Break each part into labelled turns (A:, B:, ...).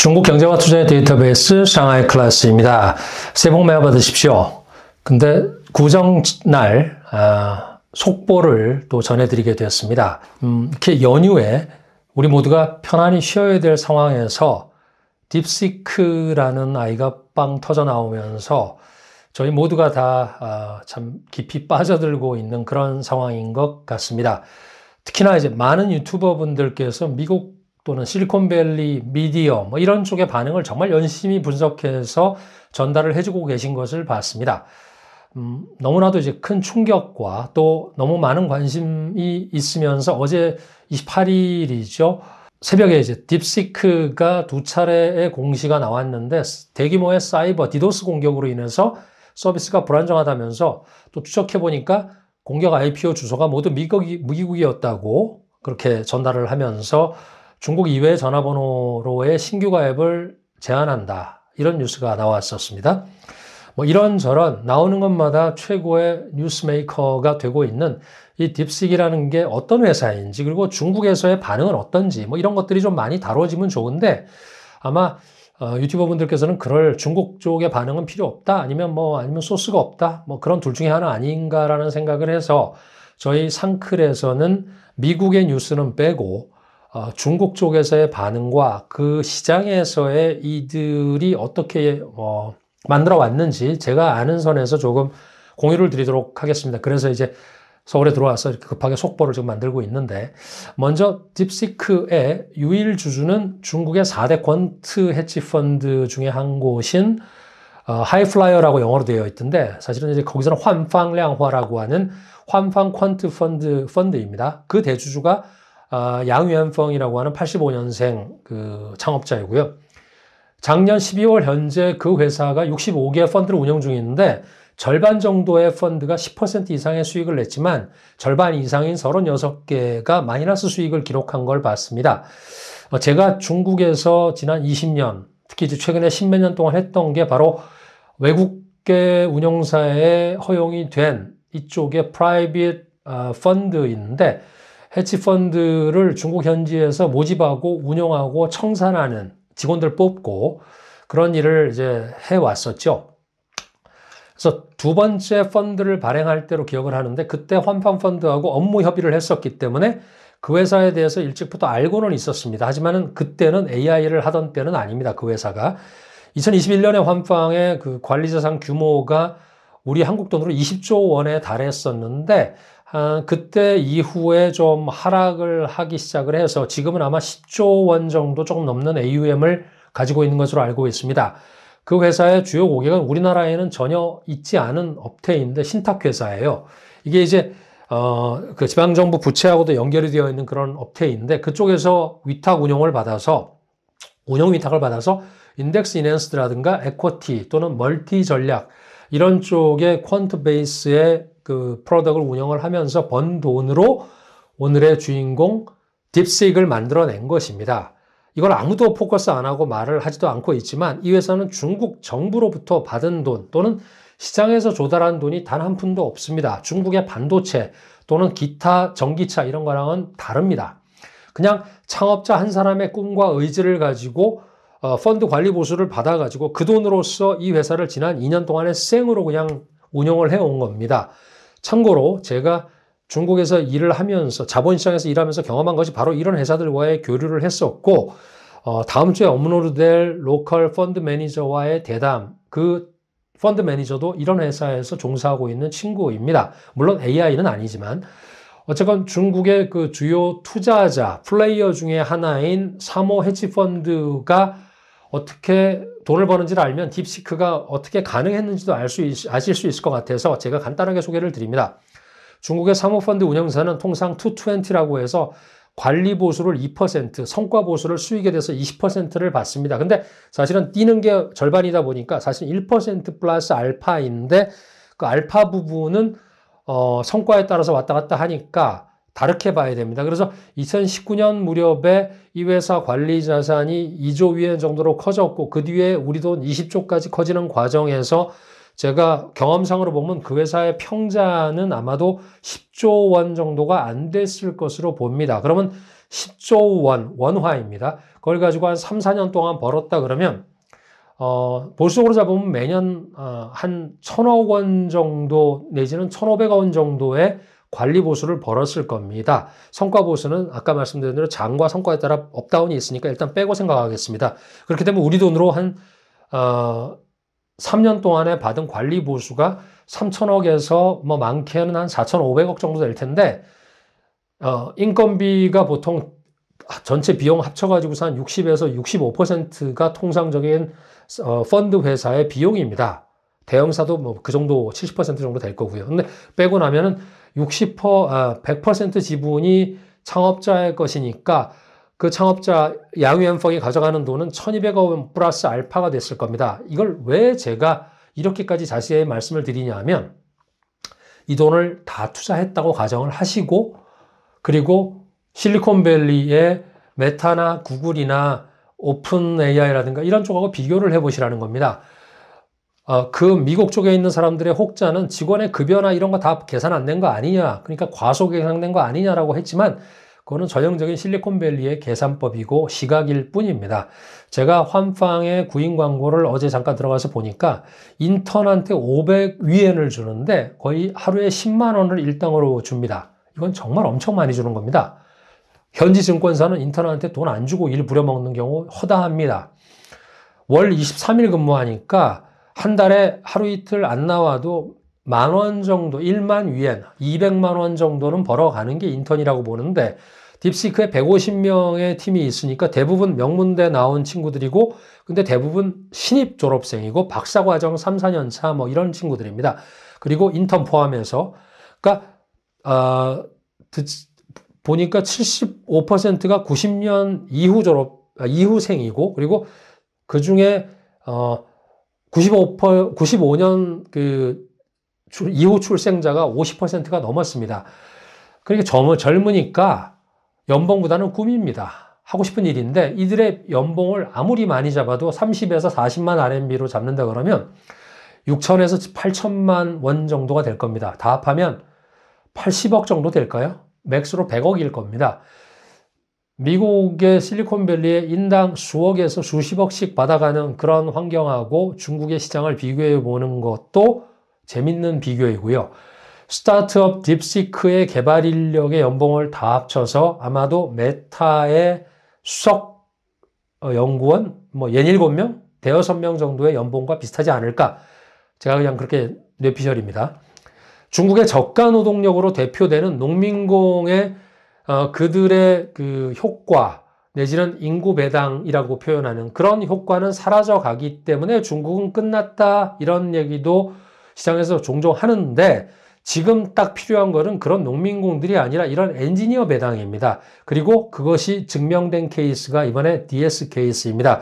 A: 중국 경제와 투자의 데이터베이스 샹하이 클래스입니다. 새해 복 많이 받으십시오. 근데 구정날 속보를 또 전해드리게 되었습니다. 이렇게 연휴에 우리 모두가 편안히 쉬어야 될 상황에서 딥시크라는 아이가 빵 터져 나오면서 저희 모두가 다 참 깊이 빠져들고 있는 그런 상황인 것 같습니다. 특히나 이제 많은 유튜버 분들께서 미국 또는 실리콘밸리, 미디어 이런 쪽의 반응을 정말 열심히 분석해서 전달을 해주고 계신 것을 봤습니다. 너무나도 이제 큰 충격과 또 너무 많은 관심이 있으면서 어제 28일이죠. 새벽에 이제 딥시크가 두 차례의 공시가 나왔는데 대규모의 사이버 디도스 공격으로 인해서 서비스가 불안정하다면서 또 추적해보니까 공격 IPO 주소가 모두 미국이었다고 그렇게 전달을 하면서 중국 이외의 전화번호로의 신규 가입을 제한한다. 이런 뉴스가 나왔었습니다. 이런저런 나오는 것마다 최고의 뉴스메이커가 되고 있는 이 딥시크라는 게 어떤 회사인지 그리고 중국에서의 반응은 어떤지 이런 것들이 좀 많이 다뤄지면 좋은데 아마 유튜버 분들께서는 그럴 중국 쪽의 반응은 필요 없다 아니면 소스가 없다 그런 둘 중에 하나 아닌가라는 생각을 해서 저희 상클에서는 미국의 뉴스는 빼고 중국 쪽에서의 반응과 그 시장에서의 이들이 어떻게 만들어 왔는지 제가 아는 선에서 조금 공유를 드리도록 하겠습니다. 그래서 이제 서울에 들어와서 급하게 속보를 지금 만들고 있는데 먼저 딥시크의 유일 주주는 중국의 4대 퀀트 헤지펀드 중에 한 곳인 하이플라이어라고 영어로 되어 있던데 사실은 이제 거기서는 환팡량화라고 하는 환팡 퀀트 펀드입니다. 그 대주주가 양위엔펑이라고 하는 85년생 그 창업자이고요. 작년 12월 현재 그 회사가 65개의 펀드를 운영 중인데 절반 정도의 펀드가 10% 이상의 수익을 냈지만 절반 이상인 36개가 마이너스 수익을 기록한 걸 봤습니다. 제가 중국에서 지난 20년, 특히 이제 최근에 10몇 년 동안 했던 게 바로 외국계 운용사에 허용이 된 이쪽의 프라이빗 펀드인데 헤지펀드를 중국 현지에서 모집하고 운영하고 청산하는 직원들 뽑고 그런 일을 이제 해왔었죠. 그래서 두 번째 펀드를 발행할 때로 기억을 하는데 그때 환팡 펀드하고 업무 협의를 했었기 때문에 그 회사에 대해서 일찍부터 알고는 있었습니다. 하지만은 그때는 AI를 하던 때는 아닙니다. 그 회사가 2021년에 환팡의 그 관리자산 규모가 우리 한국 돈으로 20조 원에 달했었는데 그때 이후에 좀 하락을 하기 시작을 해서 지금은 아마 10조 원 정도 조금 넘는 AUM을 가지고 있는 것으로 알고 있습니다. 그 회사의 주요 고객은 우리나라에는 전혀 있지 않은 업체인데 신탁회사예요. 이게 이제 그 지방정부 부채하고도 연결이 되어 있는 그런 업체인데 그쪽에서 운영 위탁을 받아서 인덱스 이넨스드라든가 에쿼티 또는 멀티 전략 이런 쪽의 퀀트 베이스의 그 프로덕트를 운영을 하면서 번 돈으로 오늘의 주인공 딥시크를 만들어낸 것입니다. 이걸 아무도 포커스 안 하고 말을 하지도 않고 있지만 이 회사는 중국 정부로부터 받은 돈 또는 시장에서 조달한 돈이 단 한 푼도 없습니다. 중국의 반도체 또는 기타 전기차 이런 거랑은 다릅니다. 그냥 창업자 한 사람의 꿈과 의지를 가지고 펀드 관리 보수를 받아가지고 그 돈으로서 이 회사를 지난 2년 동안에 생으로 그냥 운영을 해온 겁니다. 참고로 제가 중국에서 일을 하면서 자본시장에서 일하면서 경험한 것이 바로 이런 회사들과의 교류를 했었고 다음 주에 업로드될 로컬 펀드 매니저와의 대담 그 펀드 매니저도 이런 회사에서 종사하고 있는 친구입니다. 물론 AI는 아니지만 어쨌건 중국의 그 주요 투자자 플레이어 중에 하나인 사모 헤지펀드가 어떻게 돈을 버는지를 알면 딥시크가 어떻게 가능했는지도 아실 수 있을 것 같아서 제가 간단하게 소개를 드립니다. 중국의 사모펀드 운영사는 통상 220라고 해서 관리 보수를 2%, 성과 보수를 수익에 대해서 20%를 받습니다. 근데 사실은 뛰는 게 절반이다 보니까 사실 1% 플러스 알파인데 그 알파 부분은 성과에 따라서 왔다 갔다 하니까 다르게 봐야 됩니다. 그래서 2019년 무렵에 이 회사 관리 자산이 2조 위엔 정도로 커졌고 그 뒤에 우리 돈 20조까지 커지는 과정에서 제가 경험상으로 보면 그 회사의 평자는 아마도 10조 원 정도가 안 됐을 것으로 봅니다. 그러면 10조 원화입니다. 그걸 가지고 한 3, 4년 동안 벌었다 그러면 보수적으로 잡으면 매년 한 1,000억 원 정도 내지는 1,500원 정도의 관리 보수를 벌었을 겁니다. 성과 보수는 아까 말씀드린 대로 장과 성과에 따라 업다운이 있으니까 일단 빼고 생각하겠습니다. 그렇게 되면 우리 돈으로 한 3년 동안에 받은 관리 보수가 3,000억에서 뭐 많게는 한 4,500억 정도 될 텐데 인건비가 보통 전체 비용 합쳐가지고서 한 60에서 65%가 통상적인 펀드 회사의 비용입니다. 대형사도 뭐 그 정도 70% 정도 될 거고요. 근데 빼고 나면은 100% 지분이 창업자의 것이니까 그 창업자 양위엔펑이 가져가는 돈은 1,200억 원 플러스 알파가 됐을 겁니다. 이걸 왜 제가 이렇게까지 자세히 말씀을 드리냐면 이 돈을 다 투자했다고 가정을 하시고 그리고 실리콘밸리의 메타나 구글이나 오픈 AI라든가 이런 쪽하고 비교를 해보시라는 겁니다. 그 미국 쪽에 있는 사람들의 혹자는 직원의 급여나 이런 거 다 계산 안 된 거 아니냐, 그러니까 과소 계산된 거 아니냐라고 했지만 그거는 전형적인 실리콘밸리의 계산법이고 시각일 뿐입니다. 제가 환빵의 구인 광고를 어제 잠깐 들어가서 보니까 인턴한테 500위엔을 주는데 거의 하루에 10만 원을 일당으로 줍니다. 이건 정말 엄청 많이 주는 겁니다. 현지 증권사는 인턴한테 돈 안 주고 일 부려먹는 경우 허다합니다. 월 23일 근무하니까 한 달에 하루 이틀 안 나와도 10,000원 정도, 1만 위엔, 200만 원 정도는 벌어가는 게 인턴이라고 보는데 딥시크에 150명의 팀이 있으니까 대부분 명문대 나온 친구들이고 근데 대부분 신입 졸업생이고 박사과정 3, 4년 차 뭐 이런 친구들입니다. 그리고 인턴 포함해서 그러니까 보니까 75%가 90년 이후 이후생이고 그리고 그 중에 95년 이후 출생자가 50%가 넘었습니다. 그러니까 젊으니까 연봉보다는 꿈입니다. 하고 싶은 일인데 이들의 연봉을 아무리 많이 잡아도 30에서 40만 RMB로 잡는다 그러면 6천에서 8천만 원 정도가 될 겁니다. 다 합하면 80억 정도 될까요? 맥스로 100억일 겁니다. 미국의 실리콘밸리에 인당 수억에서 수십억씩 받아가는 그런 환경하고 중국의 시장을 비교해 보는 것도 재밌는 비교이고요. 스타트업 딥시크의 개발 인력의 연봉을 다 합쳐서 아마도 메타의 수석 연구원, 뭐 67명, 대여섯 명 정도의 연봉과 비슷하지 않을까. 제가 그냥 그렇게 뇌피셜입니다. 중국의 저가 노동력으로 대표되는 농민공의 그들의 그 효과 내지는 인구 배당이라고 표현하는 그런 효과는 사라져 가기 때문에 중국은 끝났다 이런 얘기도 시장에서 종종 하는데 지금 딱 필요한 거는 그런 농민공들이 아니라 이런 엔지니어 배당입니다. 그리고 그것이 증명된 케이스가 이번에 DS 케이스입니다.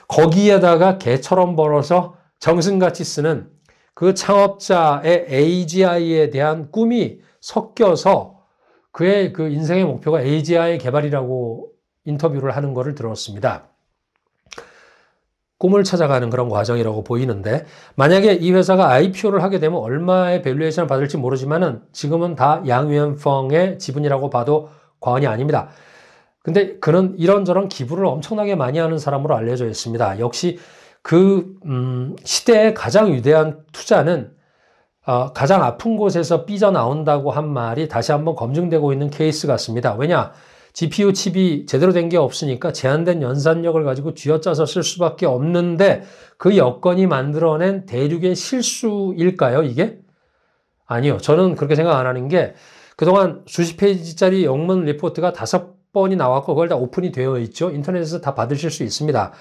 A: 거기에다가 개처럼 벌어서 정승같이 쓰는 그 창업자의 AGI에 대한 꿈이 섞여서 그의 그 인생의 목표가 AGI 개발이라고 인터뷰를 하는 것을 들었습니다. 꿈을 찾아가는 그런 과정이라고 보이는데 만약에 이 회사가 IPO를 하게 되면 얼마의 밸류에이션을 받을지 모르지만은 지금은 다 양위엔펑의 지분이라고 봐도 과언이 아닙니다. 근데 그는 이런저런 기부를 엄청나게 많이 하는 사람으로 알려져 있습니다. 역시 그 시대의 가장 위대한 투자는 가장 아픈 곳에서 삐져나온다고 한 말이 다시 한번 검증되고 있는 케이스 같습니다. 왜냐? GPU 칩이 제대로 된 게 없으니까 제한된 연산력을 가지고 쥐어짜서 쓸 수밖에 없는데 그 여건이 만들어낸 대륙의 실수일까요, 이게? 아니요. 저는 그렇게 생각 안 하는 게 그동안 수십 페이지짜리 영문 리포트가 5번이 나왔고 그걸 다 오픈이 되어 있죠. 인터넷에서 다 받으실 수 있습니다.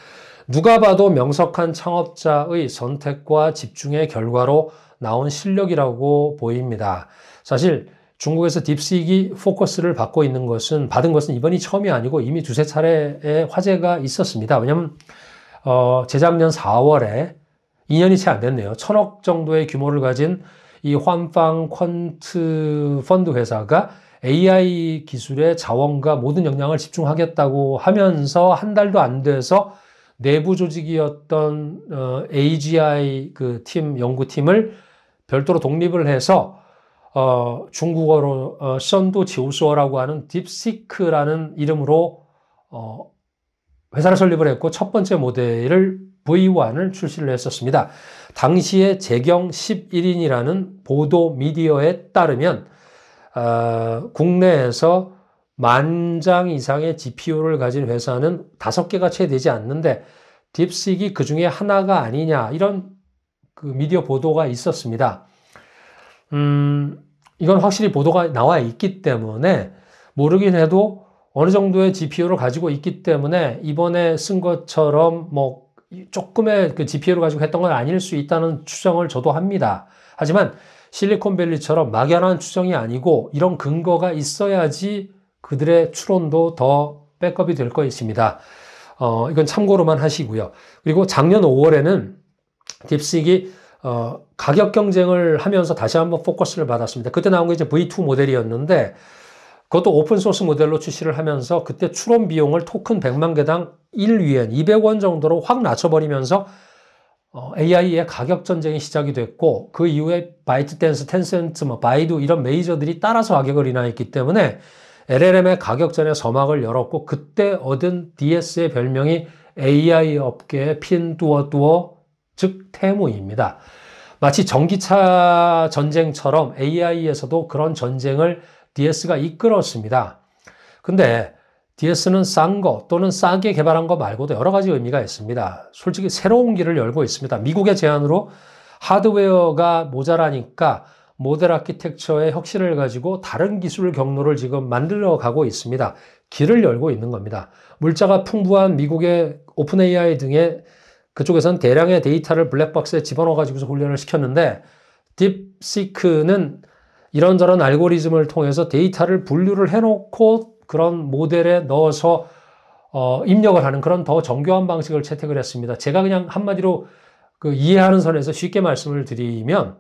A: 누가 봐도 명석한 창업자의 선택과 집중의 결과로 나온 실력이라고 보입니다. 사실 중국에서 딥시크이 포커스를 받은 것은 이번이 처음이 아니고 이미 두세 차례의 화제가 있었습니다. 왜냐하면 재작년 4월에 2년이 채 안 됐네요. 1,000억 정도의 규모를 가진 이 환빵 퀀트 펀드 회사가 AI 기술의 자원과 모든 역량을 집중하겠다고 하면서 한 달도 안 돼서 내부 조직이었던 AGI 그 연구팀을 별도로 독립을 해서 중국어로 션도 지우수어라고 하는 딥시크라는 이름으로 회사를 설립을 했고 첫 번째 모델을 V1을 출시를 했었습니다. 당시에 재경 11인이라는 보도 미디어에 따르면 국내에서 10,000장 이상의 GPU를 가진 회사는 5개가 채 되지 않는데 딥시크이 그 중에 하나가 아니냐 이런 그 미디어 보도가 있었습니다. 이건 확실히 보도가 나와 있기 때문에 모르긴 해도 어느 정도의 GPU를 가지고 있기 때문에 이번에 쓴 것처럼 뭐 조금의 그 GPU를 가지고 했던 건 아닐 수 있다는 추정을 저도 합니다. 하지만 실리콘밸리처럼 막연한 추정이 아니고 이런 근거가 있어야지 그들의 추론도 더 백업이 될 것입니다. 이건 참고로만 하시고요. 그리고 작년 5월에는 딥시크이 가격 경쟁을 하면서 다시 한번 포커스를 받았습니다. 그때 나온 게 이제 V2 모델이었는데 그것도 오픈소스 모델로 출시를 하면서 그때 추론 비용을 토큰 100만 개당 1위엔 200원 정도로 확 낮춰버리면서 AI의 가격 전쟁이 시작이 됐고 그 이후에 바이트댄스, 텐센트, 바이두 이런 메이저들이 따라서 가격을 인하했기 때문에 LLM의 가격전에 서막을 열었고 그때 얻은 DS의 별명이 AI 업계의 핀두어두어 즉 테무입니다. 마치 전기차 전쟁처럼 AI에서도 그런 전쟁을 DS가 이끌었습니다. 근데 DS는 싼 거 또는 싸게 개발한 거 말고도 여러 가지 의미가 있습니다. 솔직히 새로운 길을 열고 있습니다. 미국의 제안으로 하드웨어가 모자라니까 모델 아키텍처의 혁신을 가지고 다른 기술 경로를 지금 만들어 가고 있습니다. 길을 열고 있는 겁니다. 물자가 풍부한 미국의 오픈 AI 등의 그쪽에서는 대량의 데이터를 블랙박스에 집어넣어 가지고서 훈련을 시켰는데 딥시크는 이런저런 알고리즘을 통해서 데이터를 분류를 해놓고 그런 모델에 넣어서 입력을 하는 그런 더 정교한 방식을 채택을 했습니다. 제가 그냥 한마디로 그 이해하는 선에서 쉽게 말씀을 드리면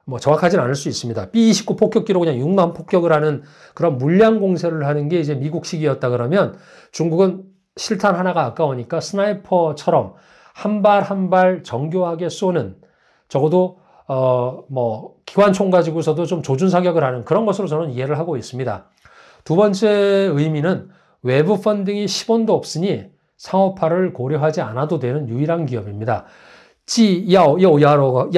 A: 뭐 정확하진 않을 수 있습니다. B29 폭격기로 그냥 6만 폭격을 하는 그런 물량 공세를 하는 게 이제 미국식이었다 그러면 중국은 실탄 하나가 아까우니까 스나이퍼처럼 한 발 한 발 정교하게 쏘는 적어도 뭐 기관총 가지고서도 좀 조준 사격을 하는 그런 것으로 저는 이해를 하고 있습니다. 두 번째 의미는 외부 펀딩이 10원도 없으니 상업화를 고려하지 않아도 되는 유일한 기업입니다. 찌야오야오라고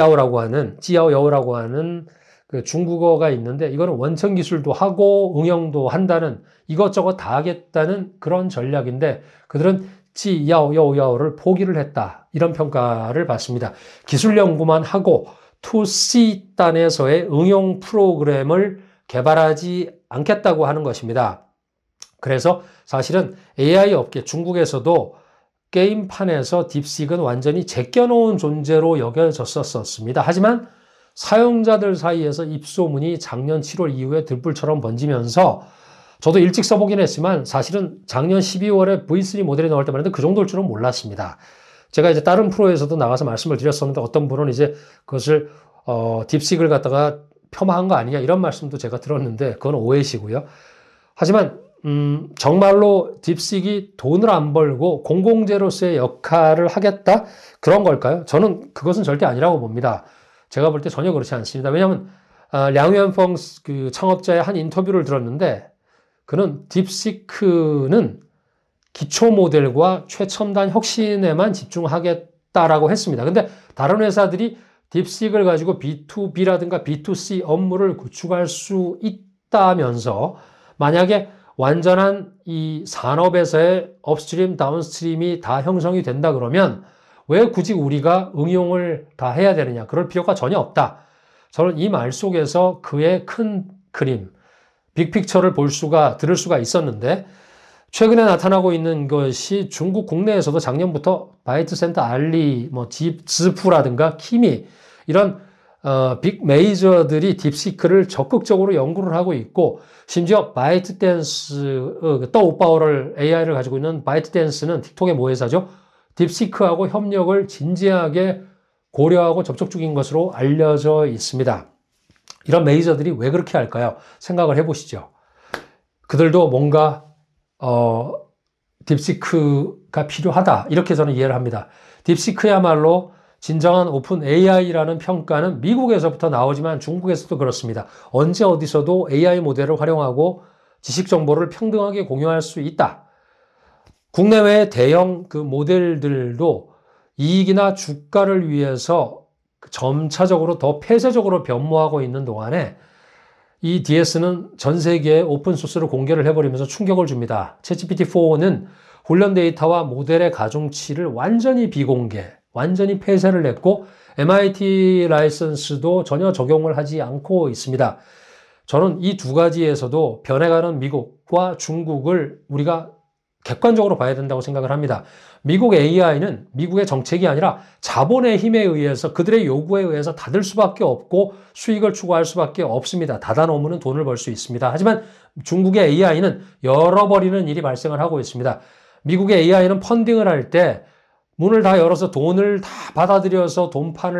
A: 하는 그 중국어가 있는데 이거는 원천 기술도 하고 응용도 한다는 이것저것 다 하겠다는 그런 전략인데 그들은 찌야오야오를 포기를 했다. 이런 평가를 받습니다. 기술 연구만 하고 2C단에서의 응용 프로그램을 개발하지 않겠다고 하는 것입니다. 그래서 사실은 AI 업계 중국에서도 게임판에서 딥시크는 완전히 제껴놓은 존재로 여겨졌었습니다. 하지만 사용자들 사이에서 입소문이 작년 7월 이후에 들불처럼 번지면서 저도 일찍 써보긴 했지만 사실은 작년 12월에 V3 모델이 나올 때만 해도 그 정도일 줄은 몰랐습니다. 제가 이제 다른 프로에서도 나가서 말씀을 드렸었는데 어떤 분은 이제 그것을 딥시크를 갖다가 폄하한 거 아니냐 이런 말씀도 제가 들었는데 그건 오해시고요. 하지만 정말로 딥시크이 돈을 안 벌고 공공재로서의 역할을 하겠다? 그런 걸까요? 저는 그것은 절대 아니라고 봅니다. 제가 볼 때 전혀 그렇지 않습니다. 왜냐하면 량위엔펑 그 창업자의 한 인터뷰를 들었는데 그는 딥시크는 기초 모델과 최첨단 혁신에만 집중하겠다라고 했습니다. 근데 다른 회사들이 딥시크를 가지고 B2B라든가 B2C 업무를 구축할 수 있다면서 만약에 완전한 이 산업에서의 업스트림, 다운스트림이 다 형성이 된다 그러면 왜 굳이 우리가 응용을 다 해야 되느냐? 그럴 필요가 전혀 없다. 저는 이 말 속에서 그의 큰 그림, 빅픽처를 들을 수가 있었는데 최근에 나타나고 있는 것이 중국 국내에서도 작년부터 바이트센터, 알리, 지푸라든가 키미 이런 빅 메이저들이 딥시크를 적극적으로 연구를 하고 있고 심지어 바이트댄스, 떠오빠오를 AI를 가지고 있는 바이트댄스는 틱톡의 모회사죠. 딥시크하고 협력을 진지하게 고려하고 접촉 중인 것으로 알려져 있습니다. 이런 메이저들이 왜 그렇게 할까요? 생각을 해보시죠. 그들도 뭔가 딥시크가 필요하다 이렇게 저는 이해를 합니다. 딥시크야말로 진정한 오픈 AI라는 평가는 미국에서부터 나오지만 중국에서도 그렇습니다. 언제 어디서도 AI 모델을 활용하고 지식 정보를 평등하게 공유할 수 있다. 국내외의 대형 그 모델들도 이익이나 주가를 위해서 점차적으로 더 폐쇄적으로 변모하고 있는 동안에 이 DS는 전 세계에 오픈소스를 공개를 해버리면서 충격을 줍니다. 챗GPT-4는 훈련 데이터와 모델의 가중치를 완전히 비공개, 완전히 폐쇄를 했고 MIT 라이선스도 전혀 적용을 하지 않고 있습니다. 저는 이 두 가지에서도 변해가는 미국과 중국을 우리가 객관적으로 봐야 된다고 생각을 합니다. 미국 AI는 미국의 정책이 아니라 자본의 힘에 의해서 그들의 요구에 의해서 닫을 수밖에 없고 수익을 추구할 수밖에 없습니다. 닫아놓으면 돈을 벌 수 있습니다. 하지만 중국의 AI는 열어버리는 일이 발생을 하고 있습니다. 미국의 AI는 펀딩을 할 때 문을 다 열어서 돈을 다 받아들여서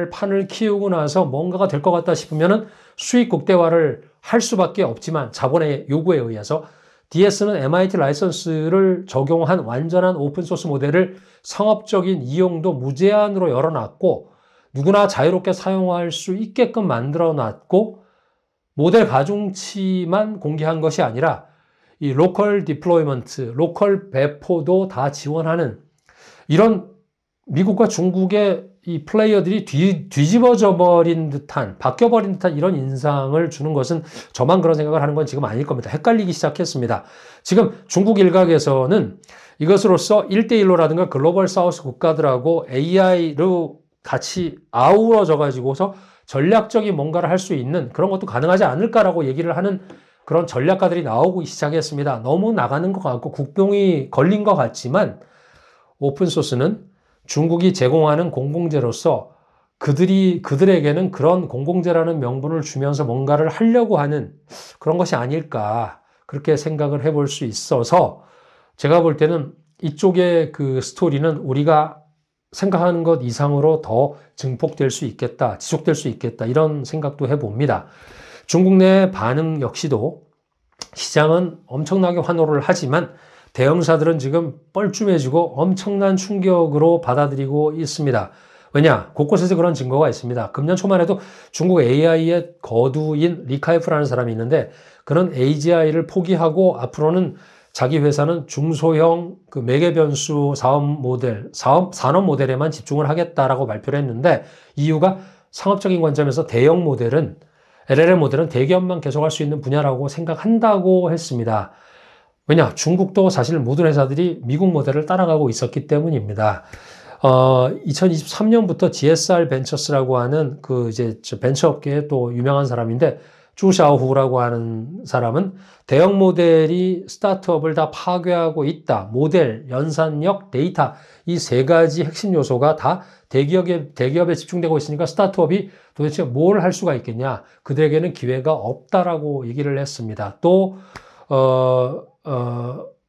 A: 판을 키우고 나서 뭔가가 될 것 같다 싶으면 수익 극대화를 할 수밖에 없지만 자본의 요구에 의해서 DS는 MIT 라이선스를 적용한 완전한 오픈소스 모델을 상업적인 이용도 무제한으로 열어놨고 누구나 자유롭게 사용할 수 있게끔 만들어놨고 모델 가중치만 공개한 것이 아니라 이 로컬 디플로이먼트, 로컬 배포도 다 지원하는 이런 미국과 중국의 이 플레이어들이 뒤집어져 버린 듯한, 바뀌어버린 듯한 이런 인상을 주는 것은 저만 그런 생각을 하는 건 지금 아닐 겁니다. 헷갈리기 시작했습니다. 지금 중국 일각에서는 이것으로써 1대1로라든가 글로벌 사우스 국가들하고 AI로 같이 아우러져 가지고서 전략적인 뭔가를 할 수 있는 그런 것도 가능하지 않을까라고 얘기를 하는 그런 전략가들이 나오고 시작했습니다. 너무 나가는 것 같고 국뽕이 걸린 것 같지만 오픈소스는 중국이 제공하는 공공재로서 그들에게는 그런 공공재라는 명분을 주면서 뭔가를 하려고 하는 그런 것이 아닐까 그렇게 생각을 해볼 수 있어서 제가 볼 때는 이쪽의 그 스토리는 우리가 생각하는 것 이상으로 더 증폭될 수 있겠다, 지속될 수 있겠다 이런 생각도 해봅니다. 중국 내 반응 역시도 시장은 엄청나게 환호를 하지만 대형사들은 지금 뻘쭘해지고 엄청난 충격으로 받아들이고 있습니다. 왜냐? 곳곳에서 그런 증거가 있습니다. 금년 초만 해도 중국 AI의 거두인 리카이프라는 사람이 있는데 그는 AGI를 포기하고 앞으로는 자기 회사는 중소형 그 매개 변수 산업 모델에만 집중을 하겠다라고 발표를 했는데 이유가 상업적인 관점에서 대형 모델은 LLM 모델은 대기업만 계속할 수 있는 분야라고 생각한다고 했습니다. 왜냐? 중국도 사실 모든 회사들이 미국 모델을 따라가고 있었기 때문입니다. 2023년부터 GSR 벤처스라고 하는 그 이제 벤처 업계에 또 유명한 사람인데 주샤오후라고 하는 사람은 대형 모델이 스타트업을 다 파괴하고 있다. 모델, 연산력, 데이터 이 세 가지 핵심 요소가 다 대기업에 집중되고 있으니까 스타트업이 도대체 뭘 할 수가 있겠냐? 그들에게는 기회가 없다라고 얘기를 했습니다. 또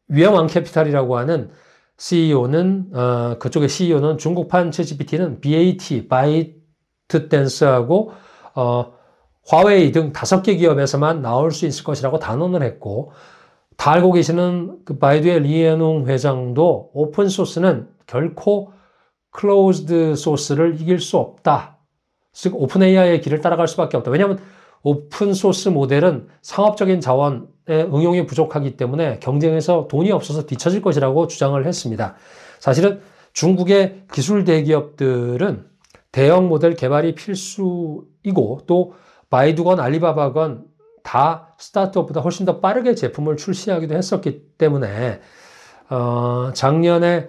A: 위엄왕 캐피탈이라고 하는 CEO는 그쪽의 CEO는 중국판 챗GPT는 BAT, 바이트댄스하고 화웨이 등 5개 기업에서만 나올 수 있을 것이라고 단언을 했고 다 알고 계시는 그 바이두의 리에농 회장도 오픈 소스는 결코 클로즈드 소스를 이길 수 없다. 즉 오픈 AI의 길을 따라갈 수밖에 없다. 왜냐하면 오픈 소스 모델은 상업적인 자원의 응용이 부족하기 때문에 경쟁에서 돈이 없어서 뒤처질 것이라고 주장을 했습니다. 사실은 중국의 기술 대기업들은 대형 모델 개발이 필수이고 또 바이두건 알리바바건 다 스타트업보다 훨씬 더 빠르게 제품을 출시하기도 했었기 때문에 작년에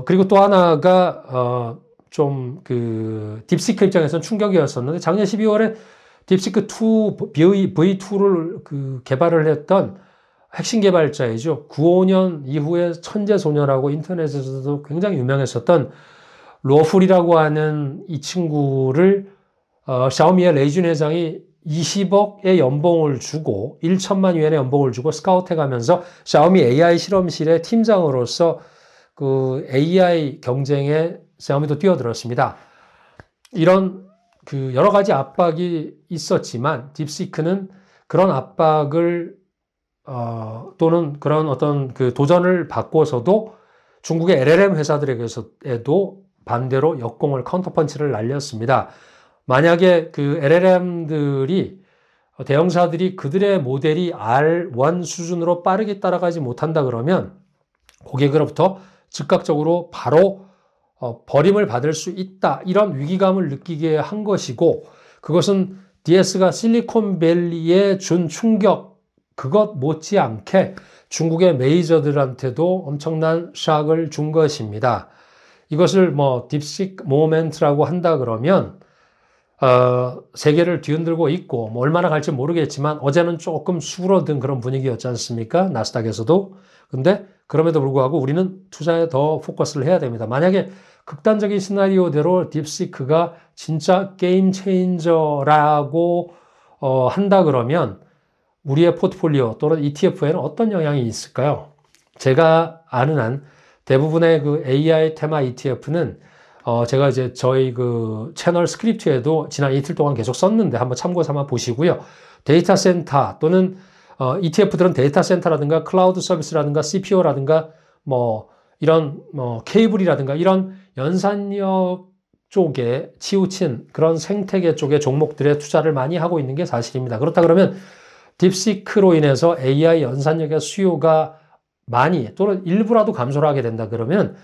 A: 그리고 또 하나가 좀 그 딥시크 입장에서는 충격이었었는데 작년 12월에 딥시크2 V2를 그 개발을 했던 핵심 개발자이죠. 95년 이후에 천재 소녀라고 인터넷에서도 굉장히 유명했었던 로풀이라고 하는 이 친구를 샤오미의 레이준 회장이 20억의 연봉을 주고 1천만 위안의 연봉을 주고 스카우트해 가면서 샤오미 AI 실험실의 팀장으로서 그 AI 경쟁에 샤오미도 뛰어들었습니다. 이런 그 여러 가지 압박이 있었지만 딥시크는 그런 압박을 또는 그런 어떤 그 도전을 받고서도 중국의 LLM 회사들에게도 반대로 역공을 카운터펀치를 날렸습니다. 만약에 그 LLM들이 대형사들이 그들의 모델이 R1 수준으로 빠르게 따라가지 못한다 그러면 고객으로부터 즉각적으로 바로 버림을 받을 수 있다. 이런 위기감을 느끼게 한 것이고 그것은 DS가 실리콘밸리에 준 충격 그것 못지않게 중국의 메이저들한테도 엄청난 샥을 준 것입니다. 이것을 뭐 딥식 모멘트라고 한다 그러면 세계를 뒤흔들고 있고 뭐 얼마나 갈지 모르겠지만 어제는 조금 수그러든 그런 분위기였지 않습니까? 나스닥에서도. 근데 그럼에도 불구하고 우리는 투자에 더 포커스를 해야 됩니다. 만약에 극단적인 시나리오대로 딥시크가 진짜 게임 체인저라고 한다 그러면 우리의 포트폴리오 또는 ETF에는 어떤 영향이 있을까요? 제가 아는 한 대부분의 그 AI 테마 ETF는 제가 이제 저희 그 채널 스크립트에도 지난 이틀 동안 계속 썼는데 한번 참고 삼아 보시고요. 데이터 센터 또는 ETF들은 데이터 센터라든가 클라우드 서비스라든가 CPO라든가 뭐 이런 케이블이라든가 이런 연산력 쪽에 치우친 그런 생태계 쪽의 종목들에 투자를 많이 하고 있는 게 사실입니다. 그렇다 그러면 딥시크로 인해서 AI 연산력의 수요가 많이 또는 일부라도 감소를 하게 된다 그러면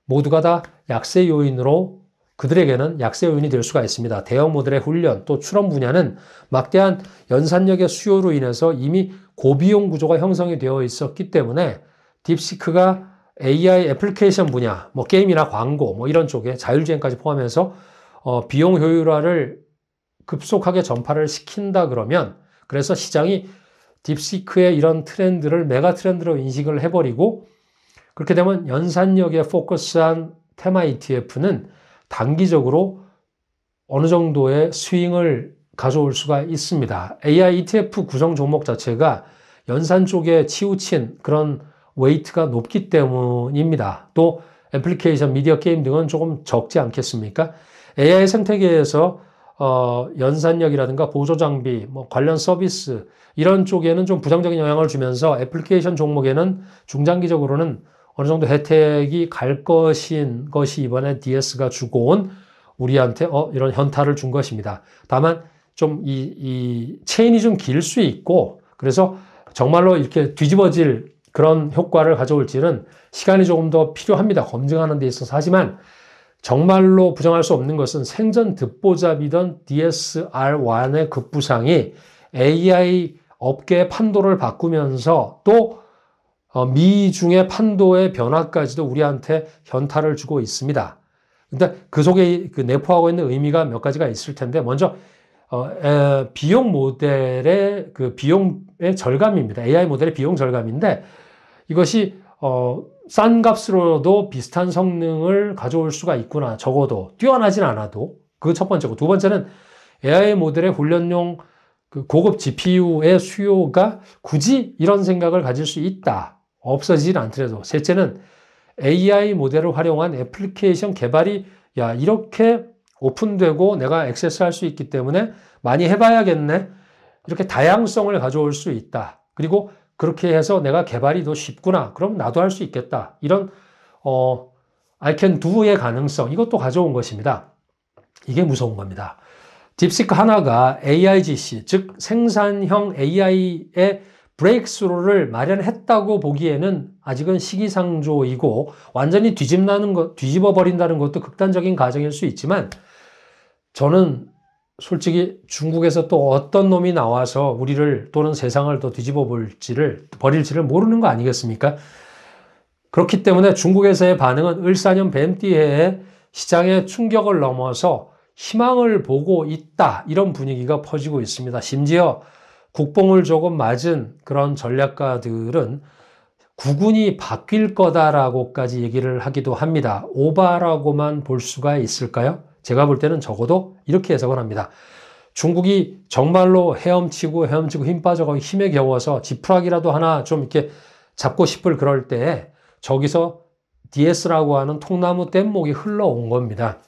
A: 모두가 다 약세 요인으로 그들에게는 약세 요인이 될 수가 있습니다. 대형 모델의 훈련 또 출원 분야는 막대한 연산력의 수요로 인해서 이미 고비용 구조가 형성이 되어 있었기 때문에 딥시크가 AI 애플리케이션 분야, 뭐 게임이나 광고, 뭐 이런 쪽에 자율주행까지 포함해서 비용 효율화를 급속하게 전파를 시킨다 그러면 그래서 시장이 딥시크의 이런 트렌드를 메가 트렌드로 인식을 해버리고 그렇게 되면 연산력에 포커스한 테마 ETF는 단기적으로 어느 정도의 스윙을 가져올 수가 있습니다. AI ETF 구성 종목 자체가 연산 쪽에 치우친 그런 웨이트가 높기 때문입니다. 또 애플리케이션, 미디어 게임 등은 조금 적지 않겠습니까? AI 생태계에서 연산력이라든가 보조 장비, 뭐 관련 서비스 이런 쪽에는 좀 부정적인 영향을 주면서 애플리케이션 종목에는 중장기적으로는 어느 정도 혜택이 갈 것인 것이 이번에 DS가 주고 온 우리한테 이런 현타를 준 것입니다. 다만 좀 이 체인이 좀 길 수 있고 그래서 정말로 이렇게 뒤집어질 그런 효과를 가져올지는 시간이 조금 더 필요합니다. 검증하는 데 있어서. 하지만 정말로 부정할 수 없는 것은 생전 듣보잡이던 DSR1의 급부상이 AI 업계의 판도를 바꾸면서 또 미중의 판도의 변화까지도 우리한테 현타를 주고 있습니다. 근데 그 속에 그 내포하고 있는 의미가 몇 가지가 있을 텐데 먼저 비용 모델의 그 비용의 절감입니다. AI 모델의 비용 절감인데 이것이 싼 값으로도 비슷한 성능을 가져올 수가 있구나. 적어도 뛰어나진 않아도 그 첫 번째고 두 번째는 AI 모델의 훈련용 그 고급 GPU의 수요가 굳이 이런 생각을 가질 수 있다. 없어지진 않더라도. 셋째는 AI 모델을 활용한 애플리케이션 개발이 이렇게 오픈되고 내가 액세스할 수 있기 때문에 많이 해봐야겠네. 이렇게 다양성을 가져올 수 있다. 그리고 그렇게 해서 내가 개발이 더 쉽구나. 그럼 나도 할 수 있겠다. 이런 I can do의 가능성 이것도 가져온 것입니다. 이게 무서운 겁니다. 딥시크 하나가 AIGC 즉 생산형 AI의 브레이크스루를 마련했다고 보기에는 아직은 시기상조이고 완전히 뒤집어 버린다는 것도 극단적인 가정일 수 있지만 저는 솔직히 중국에서 또 어떤 놈이 나와서 우리를 또는 세상을 더 뒤집어 버릴지를 모르는 거 아니겠습니까? 그렇기 때문에 중국에서의 반응은 을사년 뱀띠해에 시장의 충격을 넘어서 희망을 보고 있다. 이런 분위기가 퍼지고 있습니다. 심지어 국뽕을 조금 맞은 그런 전략가들은 구군이 바뀔 거다라고까지 얘기를 하기도 합니다. 오바라고만 볼 수가 있을까요? 제가 볼 때는 적어도 이렇게 해석을 합니다. 중국이 정말로 헤엄치고 힘 빠져가고 힘에 겨워서 지푸라기라도 하나 좀 이렇게 잡고 싶을 그럴 때 저기서 DS라고 하는 통나무 뗏목이 흘러온 겁니다.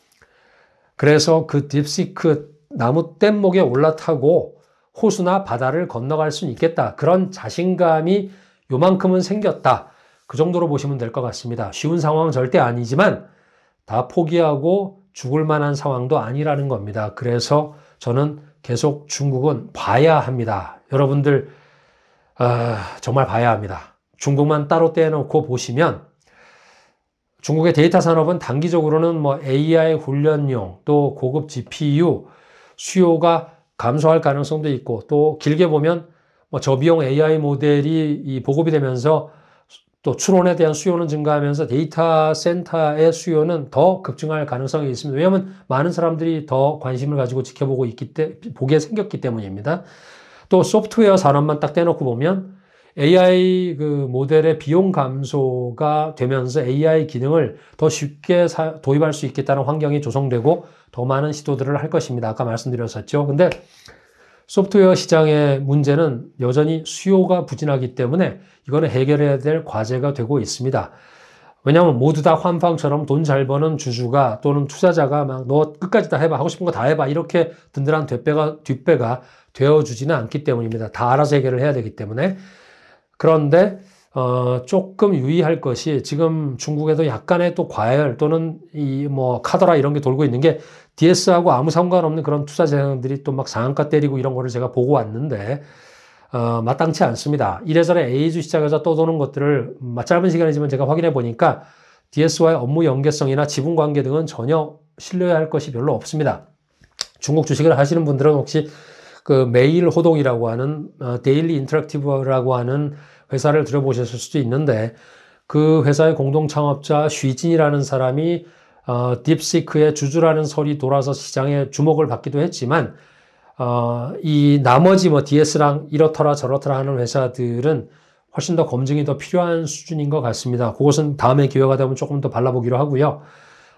A: 그래서 그 딥시크 나무 뗏목에 올라타고 호수나 바다를 건너갈 수는 있겠다. 그런 자신감이 요만큼은 생겼다. 그 정도로 보시면 될 것 같습니다. 쉬운 상황은 절대 아니지만 다 포기하고 죽을 만한 상황도 아니라는 겁니다. 그래서 저는 계속 중국은 봐야 합니다. 여러분들 정말 봐야 합니다. 중국만 따로 떼놓고 보시면 중국의 데이터 산업은 단기적으로는 뭐 AI 훈련용 또 고급 GPU 수요가 감소할 가능성도 있고 또 길게 보면 뭐 저비용 AI 모델이 보급이 되면서 또 추론에 대한 수요는 증가하면서 데이터 센터의 수요는 더 급증할 가능성이 있습니다. 왜냐하면 많은 사람들이 더 관심을 가지고 지켜보고 보게 생겼기 때문입니다. 또 소프트웨어 산업만 딱 떼놓고 보면 AI 그 모델의 비용 감소가 되면서 AI 기능을 더 쉽게 도입할 수 있겠다는 환경이 조성되고 더 많은 시도들을 할 것입니다. 아까 말씀드렸었죠. 근데 소프트웨어 시장의 문제는 여전히 수요가 부진하기 때문에 이거는 해결해야 될 과제가 되고 있습니다. 왜냐하면 모두 다 환방처럼 돈 잘 버는 주주가 또는 투자자가 막 너 끝까지 다 해봐, 하고 싶은 거 다 해봐 이렇게 든든한 뒷배가 되어주지는 않기 때문입니다. 다 알아서 해결을 해야 되기 때문에. 그런데 조금 유의할 것이 지금 중국에도 약간의 또 과열 또는 이 뭐 카더라 이런 게 돌고 있는 게 DS하고 아무 상관없는 그런 투자 재량들이 또 막 상한가 때리고 이런 거를 제가 보고 왔는데 마땅치 않습니다. 이래저래 A주 시장에서 떠도는 것들을 짧은 시간이지만 제가 확인해 보니까 DS와의 업무 연계성이나 지분 관계 등은 전혀 신뢰해야 할 것이 별로 없습니다. 중국 주식을 하시는 분들은 혹시 그 메일 호동이라고 하는 데일리 인터랙티브라고 하는 회사를 들어보셨을 수도 있는데 그 회사의 공동 창업자 쉬진이라는 사람이 딥시크의 주주라는 설이 돌아서 시장에 주목을 받기도 했지만 이 나머지 뭐 DS랑 이렇더라 저렇더라 하는 회사들은 훨씬 더 검증이 더 필요한 수준인 것 같습니다. 그것은 다음에 기회가 되면 조금 더 발라보기로 하고요.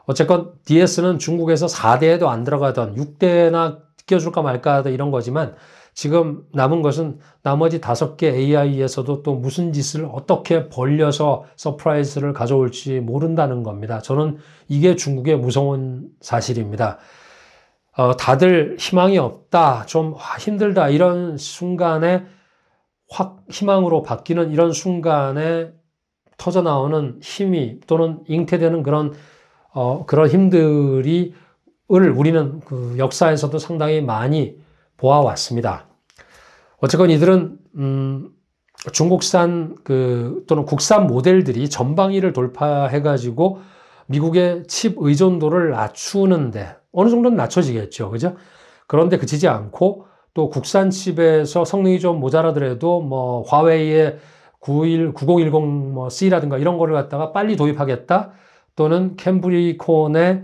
A: 어쨌건 DS는 중국에서 4대에도 안 들어가던 6대나 껴줄까 말까 이런 거지만 지금 남은 것은 나머지 5개 AI에서도 또 무슨 짓을 어떻게 벌려서 서프라이즈를 가져올지 모른다는 겁니다. 저는 이게 중국의 무서운 사실입니다. 다들 희망이 없다, 좀 힘들다 이런 순간에 확 희망으로 바뀌는 이런 순간에 터져나오는 힘이 또는 잉태되는 그런 힘들이 우리는 그 역사에서도 상당히 많이 보아왔습니다. 어쨌건 이들은 중국산 또는 국산 모델들이 전방위를 돌파해가지고 미국의 칩 의존도를 낮추는데 어느 정도는 낮춰지겠죠, 그죠? 그런데 그치지 않고 또 국산 칩에서 성능이 좀 모자라더라도 뭐 화웨이의 9010 C라든가 이런 거를 갖다가 빨리 도입하겠다 또는 캠브리콘의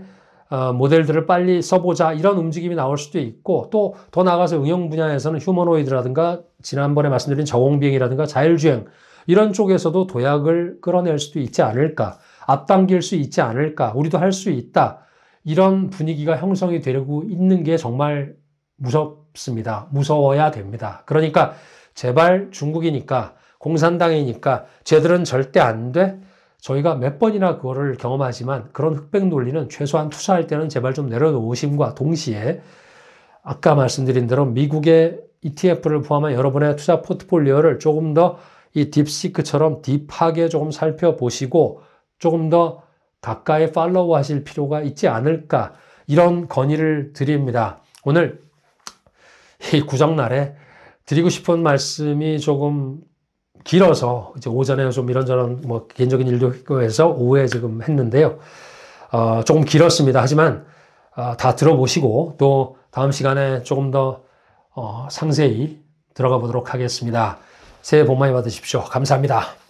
A: 모델들을 빨리 써보자 이런 움직임이 나올 수도 있고 또 더 나아가서 응용 분야에서는 휴머노이드라든가 지난번에 말씀드린 저공비행이라든가 자율주행 이런 쪽에서도 도약을 끌어낼 수도 있지 않을까, 앞당길 수 있지 않을까, 우리도 할 수 있다 이런 분위기가 형성이 되고 있는 게 정말 무섭습니다. 무서워야 됩니다. 그러니까 제발 중국이니까 공산당이니까 쟤들은 절대 안 돼. 저희가 몇 번이나 그거를 경험하지만 그런 흑백 논리는 최소한 투자할 때는 제발 좀 내려놓으심과 동시에 아까 말씀드린 대로 미국의 ETF를 포함한 여러분의 투자 포트폴리오를 조금 더 이 딥시크처럼 딥하게 조금 살펴보시고 조금 더 가까이 팔로우 하실 필요가 있지 않을까 이런 건의를 드립니다. 오늘 이 구정날에 드리고 싶은 말씀이 조금 길어서 이제 오전에 좀 이런저런 뭐 개인적인 일도 있고 해서 오후에 지금 했는데요. 조금 길었습니다. 하지만 다 들어보시고 또 다음 시간에 조금 더 상세히 들어가 보도록 하겠습니다. 새해 복 많이 받으십시오. 감사합니다.